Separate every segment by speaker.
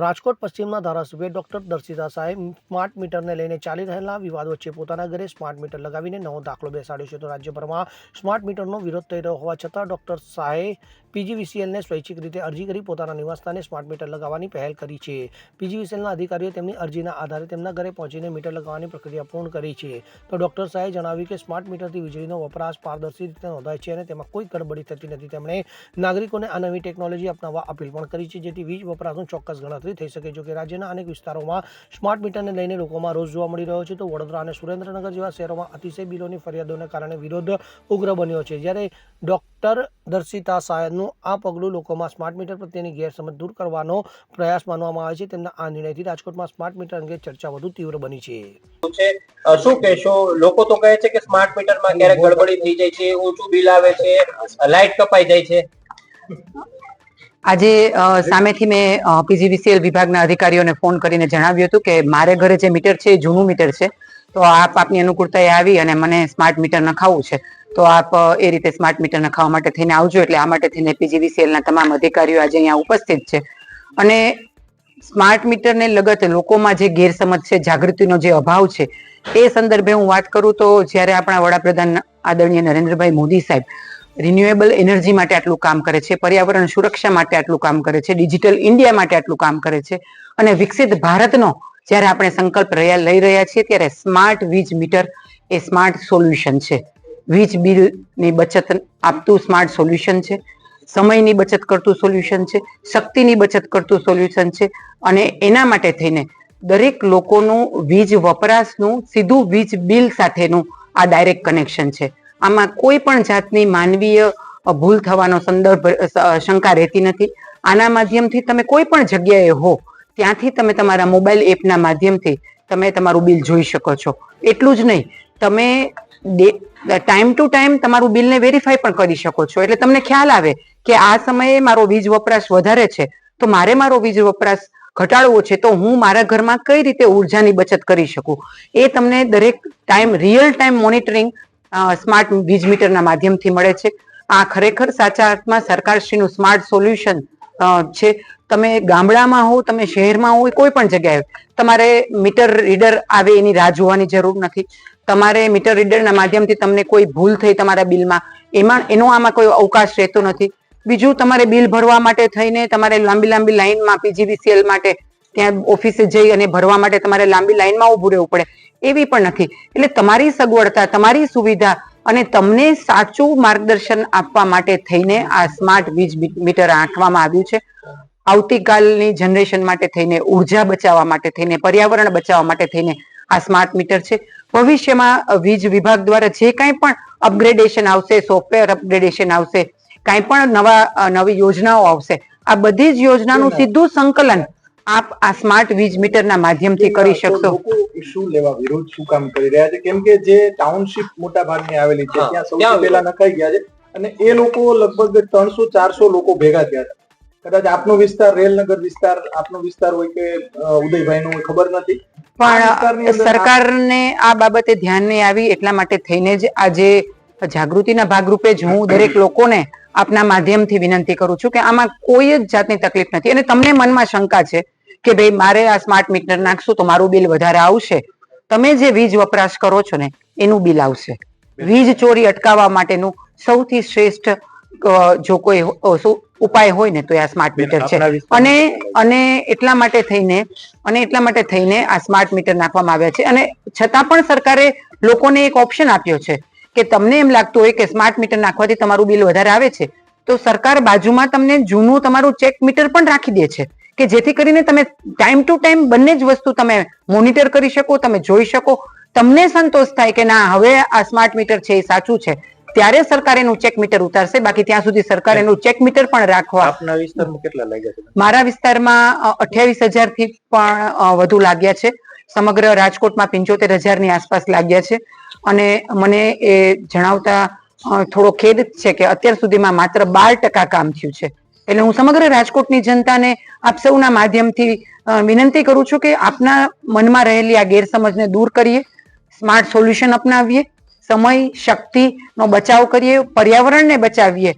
Speaker 1: રાજકોટ પશ્ચિમના ધારાસભ્ય ડોક્ટર દર્શિતા શાહે સ્માર્ટ મીટરને લઈને ચાલી રહેલા વિવાદ વચ્ચે પોતાના ઘરે સ્માર્ટ મીટર લગાવીને નવો દાખલો બેસાડ્યો છે. તો રાજ્યભરમાં સ્માર્ટ મીટરનો વિરોધ થઈ રહ્યો હોવા છતાં ડોક્ટર શાહે પીજીવીસીએલને સ્વૈચ્છિક રીતે અરજી કરી પોતાના નિવાસસ્થાને સ્માર્ટ મીટર લગાવવાની પહેલ કરી છે. પીજીવીસીએલના અધિકારીઓ તેમની અરજીના આધારે તેમના ઘરે પહોંચીને મીટર લગાવવાની પ્રક્રિયા પૂર્ણ કરી છે. તો ડોક્ટર શાહે જણાવ્યું કે સ્માર્ટ મીટરથી વીજળીનો વપરાશ પારદર્શી રીતે નોંધાય છે અને તેમાં કોઈ ગડબડી થતી નથી. તેમણે નાગરિકોને આ નવી ટેકનોલોજી અપનાવવા અપીલ પણ કરી છે, જેથી વીજ વપરાશનું ચોક્કસ ગણતરી થઈ શકે. જો કે રાજ્યના અનેક વિસ્તારોમાં સ્માર્ટ મીટરને લઈને લોકોમાં રોષ જોવા મળી રહ્યો છે. તો વડોદરા અને સુરેન્દ્રનગર જેવા શહેરોમાં અતિશય બિલોની ફરિયાદોને કારણે વિરોધ ઉગ્ર બન્યો છે. જ્યારે ડોક્ટર દર્શિતા શાહનું આ પગલું લોકોમાં સ્માર્ટ મીટર પ્રત્યેની ગેરસમજ દૂર કરવાનો પ્રયાસ માનવામાં આવે છે. તેમના આ નિર્ણયથી રાજકોટમાં સ્માર્ટ મીટર અંગે ચર્ચા વધુ તીવ્ર બની છે.
Speaker 2: શું કહેશો? લોકો તો કહે છે કે સ્માર્ટ મીટરમાં ક્યારેક ગડબડી થઈ જાય છે, ઊંચું બિલ આવે છે, લાઇટ કપાઈ જાય છે.
Speaker 3: આજે સામેથી મેં પીજીવીસીએલ વિભાગના અધિકારીઓને ફોન કરીને જણાવ્યું હતું કે મારે ઘરે જે મીટર છે એ જૂનું મીટર છે, તો આપની અનુકૂળતાએ આવી અને મને સ્માર્ટ મીટર નખાવવું છે, તો આપ એ રીતે સ્માર્ટ મીટર નખાવવા માટે થઈને આવજો. એટલે આ માટે થઈને પીજીવીસીએલના તમામ અધિકારીઓ આજે અહીંયા ઉપસ્થિત છે. અને સ્માર્ટ મીટરને લગત લોકોમાં જે ગેરસમજ છે, જાગૃતિનો જે અભાવ છે, એ સંદર્ભે હું વાત કરું તો જ્યારે આપણા વડાપ્રધાન આદરણીય નરેન્દ્રભાઈ મોદી સાહેબ રિન્યુએબલ એનર્જી માટે આટલું કામ કરે છે, પર્યાવરણ સુરક્ષા માટે આટલું કામ કરે છે, ડિજિટલ ઇન્ડિયા માટે આટલું કામ કરે છે, અને વિકસિત ભારતનો જ્યારે આપણે સંકલ્પ લઈ રહ્યા છીએ, ત્યારે સ્માર્ટ વીજ મીટર એ સ્માર્ટ સોલ્યુશન છે. વીજ બિલની બચત આપતું સ્માર્ટ સોલ્યુશન છે, સમયની બચત કરતું સોલ્યુશન છે, શક્તિની બચત કરતું સોલ્યુશન છે. અને એના માટે થઈને દરેક લોકોનું વીજ વપરાશનું સીધું વીજ બિલ સાથેનું આ ડાયરેક્ટ કનેક્શન છે. આમાં કોઈ પણ જાતની માનવીય ભૂલ થવાનો શંકા રહેતી નથી. આના માધ્યમથી તમે કોઈ પણ જગ્યાએ હો ત્યાંથી તમે તમારા મોબાઈલ એપના માધ્યમથી તમે તમારું બિલ જોઈ શકો છો. એટલું જ નહીં, તમે ટાઈમ ટુ ટાઈમ તમારું બિલને વેરીફાઈ પણ કરી શકો છો. એટલે તમને ખ્યાલ આવે કે આ સમયે મારો વીજ વપરાશ વધારે છે, તો મારે મારો વીજ વપરાશ ઘટાડવો છે, તો હું મારા ઘરમાં કઈ રીતે ઉર્જાની બચત કરી શકું, એ તમને દરેક time real time monitoring smart વીજ મીટરના માધ્યમથી મળે છે. આ ખરેખર સાચા અર્થમાં સરકારશ્રીનું સ્માર્ટ સોલ્યુશન છે. તમે ગામડામાં હો, તમે શહેરમાં હો, કોઈ પણ જગ્યાએ તમારે મીટર રીડર આવે એની રાહ જોવાની જરૂર નથી. તમારે મીટર રીડરના માધ્યમથી તમને કોઈ ભૂલ થઈ તમારા બિલમાં, એનો આમાં કોઈ અવકાશ રહેતો નથી. બીજું, તમારે બિલ ભરવા માટે થઈને તમારે લાંબી લાંબી લાઈનમાં પીજીવીસીએલ માટે ત્યાં ઓફિસે જઈ અને ભરવા માટે તમારે લાંબી લાઈનમાં ઉભું રહેવું પડે, એવી પણ નથી. એટલે તમારી સગવડતા, તમારી સુવિધા અને તમને સાચું માર્ગદર્શન આપવા માટે થઈને આ સ્માર્ટ વીજ મીટર આંકવામાં આવ્યું છે. આવતીકાલની જનરેશન માટે થઈને, ઉર્જા બચાવવા માટે થઈને, પર્યાવરણ બચાવવા માટે થઈને આ સ્માર્ટ મીટર છે. ભવિષ્યમાં વીજ વિભાગ દ્વારા જે કાંઈ પણ અપગ્રેડેશન આવશે, સોફ્ટવેર અપગ્રેડેશન આવશે, કાંઈ પણ નવી યોજનાઓ આવશે, આ બધી જ યોજનાનું સીધું સંકલન આપ આ સ્માર્ટ વીજ મીટરના માધ્યમથી કરી શકશો.
Speaker 4: શું લેવા વિરોધ શું કામ કરી રહ્યા છે? કેમ કે જે ટાઉનશીપ મોટા ભાગની આવેલી છે ત્યાં સૌથી પહેલા નખાઈ ગયા છે, અને એ લોકો લગભગ 300-400 લોકો ભેગા થયા હતા. કદાચ આપનો વિસ્તાર રેલનગર વિસ્તાર, આપનો વિસ્તાર હોય કે ઉદયભાઈ નું ખબર નથી,
Speaker 3: પણ સરકારને આ બાબતે ધ્યાને આવી એટલા માટે થઈને જ આજે જાગૃતિના ભાગરૂપે જ હું દરેક લોકોને આપના માધ્યમથી વિનંતી કરું છું કે આમાં કોઈ જ જાતની તકલીફ નથી. અને તમને મનમાં શંકા છે કે ભાઈ મારે આ સ્માર્ટ મીટર નાખશું તો મારું બિલ વધારે આવશે, તમે જે વીજ વપરાશ કરો છો ને એનું બિલ આવશે. વીજ ચોરી અટકાવવા માટેનું સૌથી શ્રેષ્ઠ જો કોઈ ઉપાય હોય ને તો આ સ્માર્ટ મીટર છે. અને એટલા માટે થઈને આ સ્માર્ટ મીટર નાખવામાં આવ્યા છે. અને છતાં પણ સરકારે લોકોને એક ઓપ્શન આપ્યો છે કે તમને એમ લાગતું હોય કે સ્માર્ટ મીટર નાખવાથી તમારું બિલ વધારે આવે છે, તો સરકાર બાજુમાં તમને જૂનું તમારું ચેક મીટર પણ રાખી દે છે, કે જેથી કરીને તમે ટાઈમ ટુ ટાઈમ બંને જ વસ્તુ તમે મોનિટર કરી શકો, તમે જોઈ શકો, તમને સંતોષ થાય કે ના હવે આ સ્માર્ટ મીટર છે એ સાચું છે, ત્યારે સરકાર એનું ચેક મીટર ઉતારશે. બાકી ત્યાં સુધી સરકાર એનું ચેક મીટર પણ રાખવા.
Speaker 4: આપના વિસ્તારમાં કેટલા લાગ્યા છે?
Speaker 3: મારા વિસ્તારમાં 28,000 થી પણ વધુ લાગ્યા છે. સમગ્ર રાજકોટમાં 75,000 ની આસપાસ લાગ્યા છે. અને મને એ જણાવતા થોડો ખેદ છે કે અત્યાર સુધીમાં માત્ર 12% કામ થયું છે. એટલે હું સમગ્ર રાજકોટની જનતાને આપ સૌના માધ્યમથી વિનંતી કરું છું કે આપના મનમાં રહેલી આ ગેરસમજને દૂર કરીએ, સ્માર્ટ સોલ્યુશન અપનાવીએ, સમય શક્તિનો બચાવ કરીએ, પર્યાવરણને બચાવીએ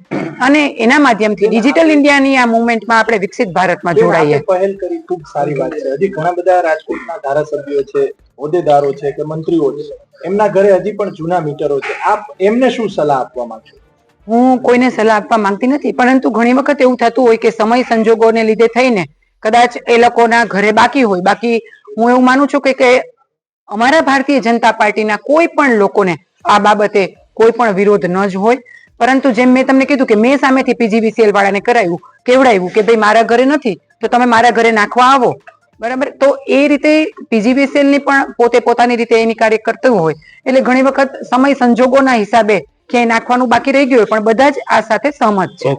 Speaker 3: અને એના માધ્યમથી ડિજિટલ ઇન્ડિયાની આ મુવમેન્ટમાં આપણે વિકસિત ભારતમાં જોડાઈએ.
Speaker 4: આપે પહેલ કરી, ખૂબ સારી વાત છે. હજી ઘણા બધા રાજકોટના ધારાસભ્યો છે, હોદ્દેદારો છે કે મંત્રીઓ છે, એમના ઘરે હજી પણ જૂના મીટરો છે. આપ એમને શું સલાહ આપવા માંગશો?
Speaker 3: હું કોઈને સલાહ આપવા માંગતી નથી, પરંતુ ઘણી વખત એવું થતું હોય કે સમય સંજોગોને લીધે થઈને કદાચ એ લોકોના ઘરે બાકી હોય. બાકી હું એવું માનું છું કે અમારા ભારતીય જનતા પાર્ટીના કોઈ પણ લોકોને આ બાબતે કોઈ પણ વિરોધ ન જ હોય. પરંતુ જેમ મેં તમને કીધું કે મેં સામેથી PGVCL વાળાને કેવડાવ્યું કે ભાઈ મારા ઘરે નથી તો તમે મારા ઘરે નાખવા આવો, બરાબર. તો એ રીતે PGVCL ની પણ પોતે પોતાની રીતે એની કાર્ય કરતું હોય. એટલે ઘણી વખત સમય સંજોગોના હિસાબે ક્યાંય નાખવાનું બાકી રહી ગયું હોય, પણ બધા જ આ સાથે સહમત છે.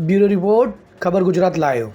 Speaker 1: બ્યુરો રિપોર્ટ, ખબર ગુજરાત લાઈવ.